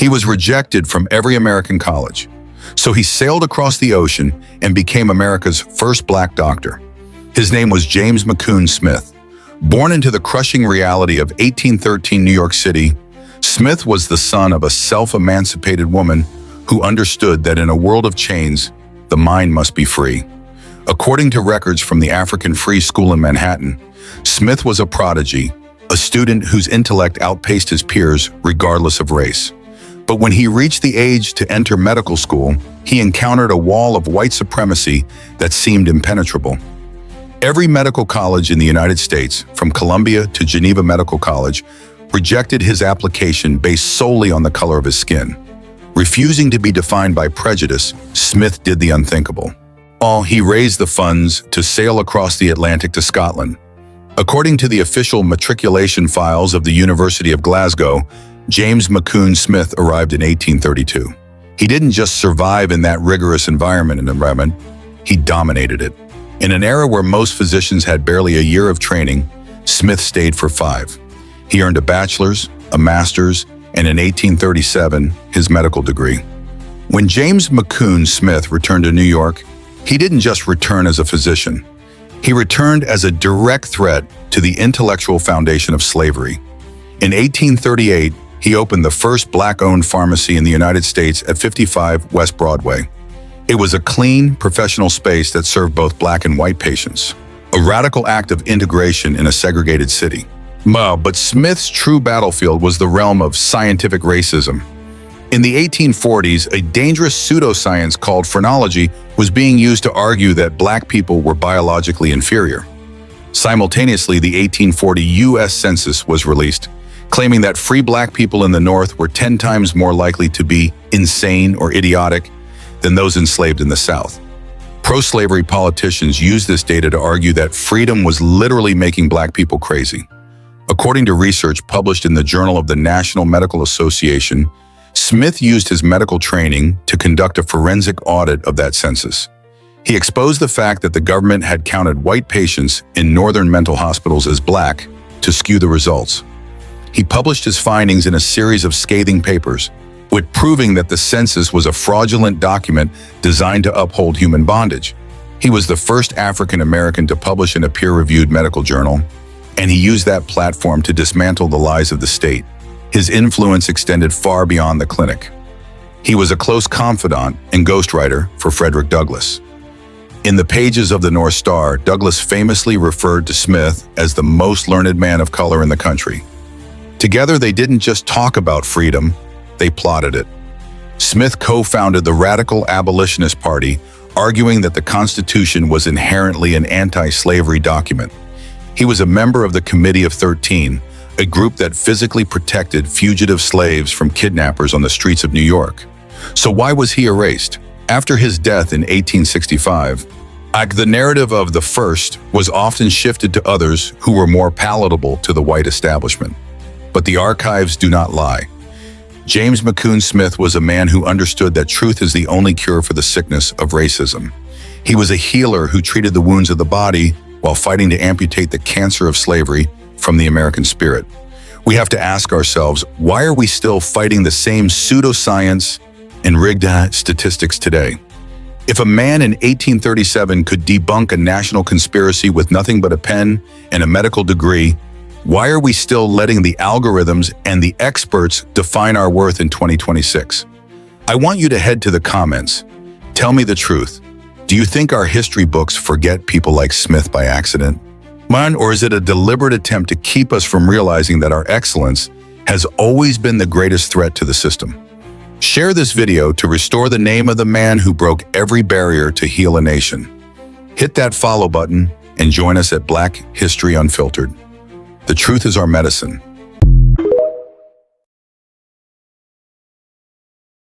He was rejected from every American college. So he sailed across the ocean and became America's first black doctor. His name was James McCune Smith. Born into the crushing reality of 1813 New York City, Smith was the son of a self-emancipated woman who understood that in a world of chains, the mind must be free. According to records from the African Free School in Manhattan, Smith was a prodigy, a student whose intellect outpaced his peers regardless of race. But when he reached the age to enter medical school, he encountered a wall of white supremacy that seemed impenetrable. Every medical college in the United States, from Columbia to Geneva Medical College, rejected his application based solely on the color of his skin. Refusing to be defined by prejudice, Smith did the unthinkable. He raised the funds to sail across the Atlantic to Scotland. According to the official matriculation files of the University of Glasgow, James McCune Smith arrived in 1832. He didn't just survive in that rigorous environment, he dominated it. In an era where most physicians had barely a year of training, Smith stayed for 5. He earned a bachelor's, a master's, and in 1837, his medical degree. When James McCune Smith returned to New York, he didn't just return as a physician. He returned as a direct threat to the intellectual foundation of slavery. In 1838, he opened the first black-owned pharmacy in the United States at 55 West Broadway. It was a clean, professional space that served both black and white patients, a radical act of integration in a segregated city. But Smith's true battlefield was the realm of scientific racism. In the 1840s, a dangerous pseudoscience called phrenology was being used to argue that black people were biologically inferior. Simultaneously, the 1840 U.S. Census was released, claiming that free black people in the North were 10 times more likely to be insane or idiotic than those enslaved in the South. Pro-slavery politicians used this data to argue that freedom was literally making black people crazy. According to research published in the Journal of the National Medical Association, Smith used his medical training to conduct a forensic audit of that census. He exposed the fact that the government had counted white patients in northern mental hospitals as black to skew the results. He published his findings in a series of scathing papers, with proving that the census was a fraudulent document designed to uphold human bondage. He was the first African American to publish in a peer-reviewed medical journal, and he used that platform to dismantle the lies of the state. His influence extended far beyond the clinic. He was a close confidant and ghostwriter for Frederick Douglass. In the pages of the North Star, Douglass famously referred to Smith as the most learned man of color in the country. Together, they didn't just talk about freedom, they plotted it. Smith co-founded the Radical Abolitionist Party, arguing that the Constitution was inherently an anti-slavery document. He was a member of the Committee of 13, a group that physically protected fugitive slaves from kidnappers on the streets of New York. So why was he erased? After his death in 1865, the narrative of the first was often shifted to others who were more palatable to the white establishment. But the archives do not lie. James McCune Smith was a man who understood that truth is the only cure for the sickness of racism. He was a healer who treated the wounds of the body while fighting to amputate the cancer of slavery from the American spirit. We have to ask ourselves, why are we still fighting the same pseudoscience and rigged statistics today? If a man in 1837 could debunk a national conspiracy with nothing but a pen and a medical degree, why are we still letting the algorithms and the experts define our worth in 2026? I want you to head to the comments. Tell me the truth. Do you think our history books forget people like Smith by accident? Or is it a deliberate attempt to keep us from realizing that our excellence has always been the greatest threat to the system? Share this video to restore the name of the man who broke every barrier to heal a nation. Hit that follow button and join us at Black History Unfiltered. The truth is our medicine.